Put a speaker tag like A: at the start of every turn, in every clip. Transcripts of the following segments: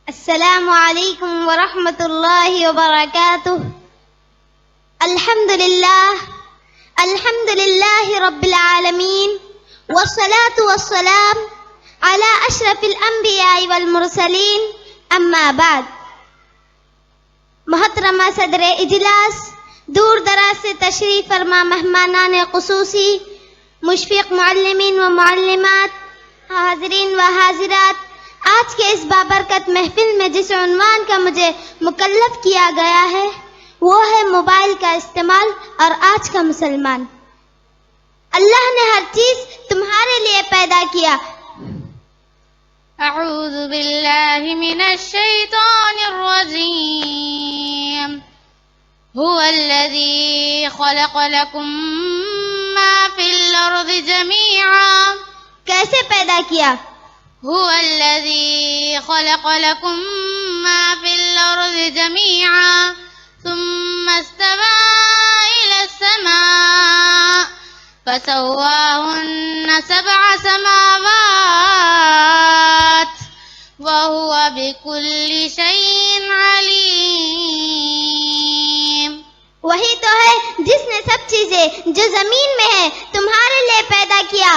A: السلام علیکم ورحمۃ اللہ وبرکاتہ. الحمد للہ رب العالمین والصلاة والسلام علی اشرف الانبیاء والمرسلین. اما بعد. محترمہ صدر اجلاس، دور دراز سے تشریف فرما مہمانان خصوصی، مشفق معلمین و معلمات، حاضرین و حاضرات، آج کے اس بابرکت محفل میں جس عنوان کا مجھے مکلف کیا گیا ہے وہ ہے موبائل کا استعمال اور آج کا مسلمان. اللہ نے ہر چیز تمہارے لیے پیدا کیا.
B: اعوذ باللہ من الشیطان الرجیم. هو الذی خلق لکم ما فی الارض جميعا.
A: کیسے پیدا کیا؟
B: هو الذی خلق لکم ما فی الارض جميعا ثم استوى إلى السماء فسواهن 7 سماوات وهو بكل شيء عليم.
A: وہی تو ہے جس نے سب چیزیں جو زمین میں ہیں تمہارے لیے پیدا کیا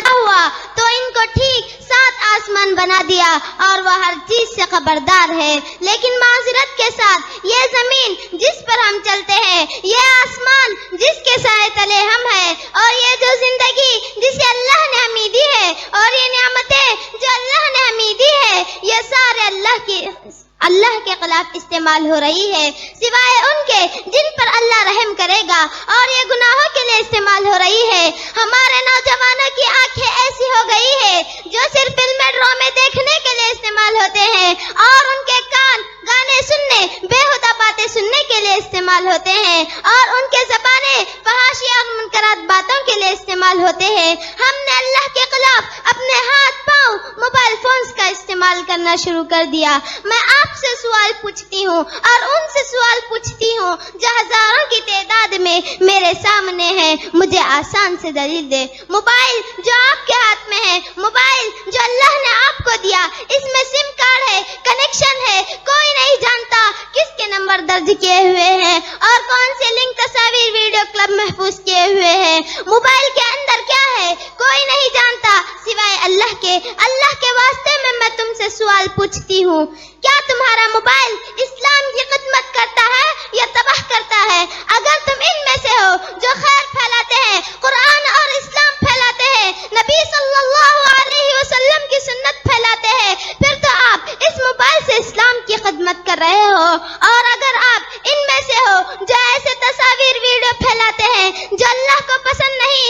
A: ہوا تو ان کو ٹھیک 7 آسمان بنا دیا اور وہ ہر چیز سے خبردار ہے. لیکن معذرت کے ساتھ یہ زمین جس پر ہم چلتے ہیں، یہ آسمان جس کے سائے تلے ہم ہیں، اور یہ جو زندگی جسے اللہ نے ہمیں دی ہے، اور یہ نعمتیں جو اللہ نے ہمیں دی ہے، یہ سارے اللہ کے خلاف استعمال ہو رہی ہے، سوائے ان کے جن پر اللہ رحم کرے گا، اور یہ گناہوں کے لیے استعمال ہو رہی ہے. ہمارے نوجوانوں کی آنکھیں ایسی ہو گئی ہے جو صرف فلمیں ڈرامے دیکھنے کے لیے استعمال ہوتے ہیں، اور ان کے کان گانے سننے، بےہودہ باتیں سننے کے لیے استعمال ہوتے ہیں، اور ان کے زبانیں فحاشی اور منکرات باتوں کے لیے استعمال ہوتے ہیں. ہم نے اللہ کے خلاف اپنے ہاتھ پاؤں موبائل فونز کا استعمال کرنا شروع کر دیا. میں آپ سے سوال پوچھتی ہوں اور ان سے سوال پوچھتی ہوں جو ہزاروں کی تعداد میں میرے سامنے ہیں. مجھے آسان سے دلیل دے. موبائل جو آپ کے ہاتھ میں ہے، موبائل جو اللہ نے آپ کو دیا، اس میں سم کارڈ ہے، کنیکشن ہے، کوئی نہیں جانتا کس کے نمبر درج کیے ہوئے ہیں اور کون سے لنک، تصاویر، ویڈیو کلپ محفوظ کیے ہوئے ہیں. موبائل کے اندر کیا ہے کوئی نہیں جانتا سوائے اللہ کے. اللہ کے واسطے میں تم سے سوال پوچھتی ہوں، کیا تمہارا موبائل اسلام کی خدمت کرتا ہے یا تباہ کرتا ہے؟ اگر تم ان میں سے ہو جو خیر پھیلاتے ہیں، قرآن اور اسلام پھیلاتے ہیں، نبی صلی اللہ علیہ وسلم کی سنت پھیلاتے ہیں، پھر تو آپ اس موبائل سے اسلام کی خدمت کر رہے ہو. اور اگر آپ ان میں سے ہو جو ایسے تصاویر، ویڈیو پھیلاتے ہیں جو اللہ کو پسند نہیں،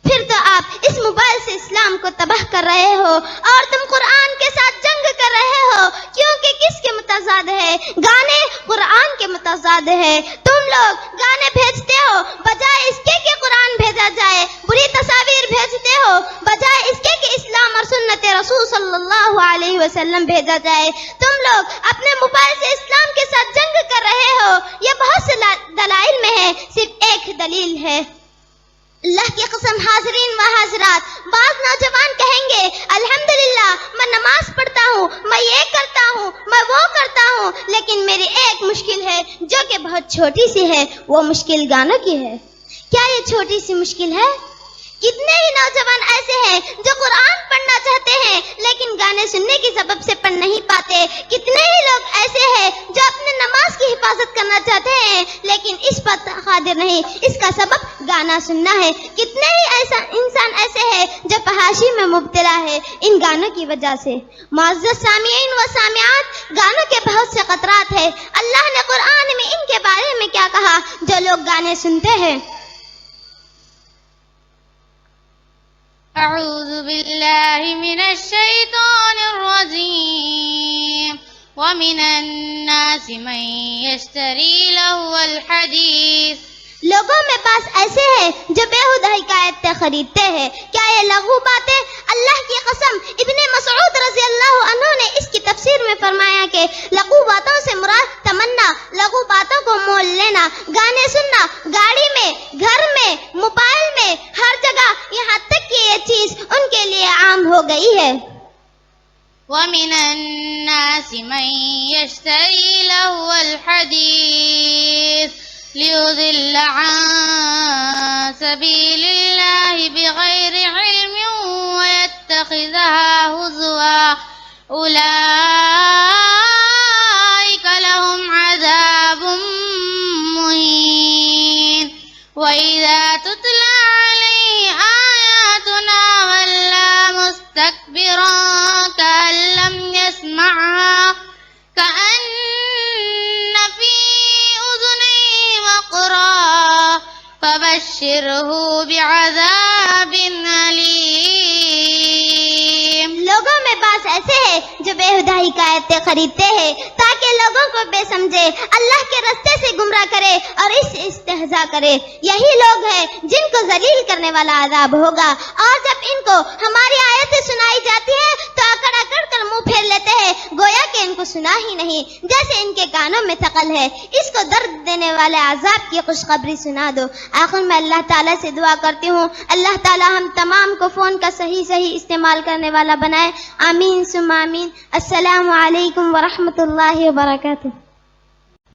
A: پھر تو آپ اس موبائل سے اسلام کو تباہ کر رہے ہو. اور تم قرآن کے ساتھ جنگ کر رہے ہو، کیونکہ کس کے متضاد ہے؟ گانے قرآن کے متضاد ہے. تم لوگ گانے بھیجتے ہو بجائے اس کے کہ قرآن بھیجا جائے، بری تصاویر بھیجتے ہو بجائے اس کے کہ اسلام اور سنت رسول صلی اللہ علیہ وسلم بھیجا جائے. تم لوگ اپنے موبائل سے اسلام کے ساتھ جنگ کر رہے ہو. یہ بہت سے دلائل میں ہے، صرف ایک دلیل ہے. اللہ کی قسم حاضرین و حاضرات، بعض نوجوان کہیں گے الحمدللہ میں نماز پڑھتا ہوں، میں یہ کرتا ہوں، میں وہ کرتا ہوں، لیکن میری ایک مشکل ہے جو کہ بہت چھوٹی سی ہے. وہ مشکل گانوں کی ہے. کیا یہ چھوٹی سی مشکل ہے؟ کتنے ہی نوجوان ایسے ہیں جو قرآن پڑھنا چاہتے ہیں لیکن گانے سننے کی سبب سے پڑھ نہیں پاتے. کتنے ہی لوگ ایسے ہیں جو اپنے نماز کی حفاظت کرنا چاہتے ہیں لیکن اس پر قادر نہیں، اس کا سبب گانا سننا ہے. کتنے ہی انسان ایسے ہیں جو فحاشی میں مبتلا ہے ان گانوں کی وجہ سے. معزز سامعین و سامعات، گانوں کے بہت سے خطرات ہیں. اللہ نے قرآن میں ان کے بارے میں کیا کہا جو لوگ گانے سنتے ہیں؟
B: اعوذ باللہ من الشیطان الرجیم. ومن الناس من یشتری لہو الحدیث.
A: لوگوں میں پاس ایسے ہیں جو بیہودہ حکایتیں خریدتے ہیں. کیا یہ لغو باتیں؟ اللہ کی قسم ابن مسعود رضی اللہ عنہ نے اس کی تفسیر میں فرمایا کہ لغو باتوں سے مراد تمنا، لغو باتوں کو مول لینا، گانے سننا، گاڑی میں، گھر میں، موبائل میں، ہر جگہ، یہاں تک کہ یہ چیز ان کے لیے عام ہو گئی ہے.
B: ومن الناس من يشتري لهو الحديث ليضل عن سبيل الله بغير علم ويتخذها هزوا أولئك لهم عذاب مهين وإذا تتلى عليه آياتنا ولى مستكبرا كأن لم يسمعها كأن في أذنيه وقرا فبشره بعذاب أليم.
A: لوگوں میں بعض ایسے ہیں جو بےہودہ حکایتیں خریدتے ہیں تاکہ لوگوں کو بے سمجھے اللہ کے رستے سے گمراہ کرے اور اس استہزاء کرے. یہی لوگ ہیں جن کو ذلیل کرنے والا عذاب ہوگا. اور جب ان کو ہماری آیتیں سنائی جاتی ہیں تو اکڑ اکڑ کر منہ پھیر لیتے ہیں گویا کہ ان کو سنا ہی نہیں، جیسے ان کے کانوں میں ثقل ہے. اس کو درد دینے والے عذاب کی خوشخبری سنا دو. آخر میں اللہ تعالیٰ سے دعا کرتی ہوں اللہ تعالیٰ ہم تمام کو فون کا صحیح استعمال کرنے والا بنائے. آمین ثم آمین. السلام علیکم ورحمۃ اللہ وبرکاتہ.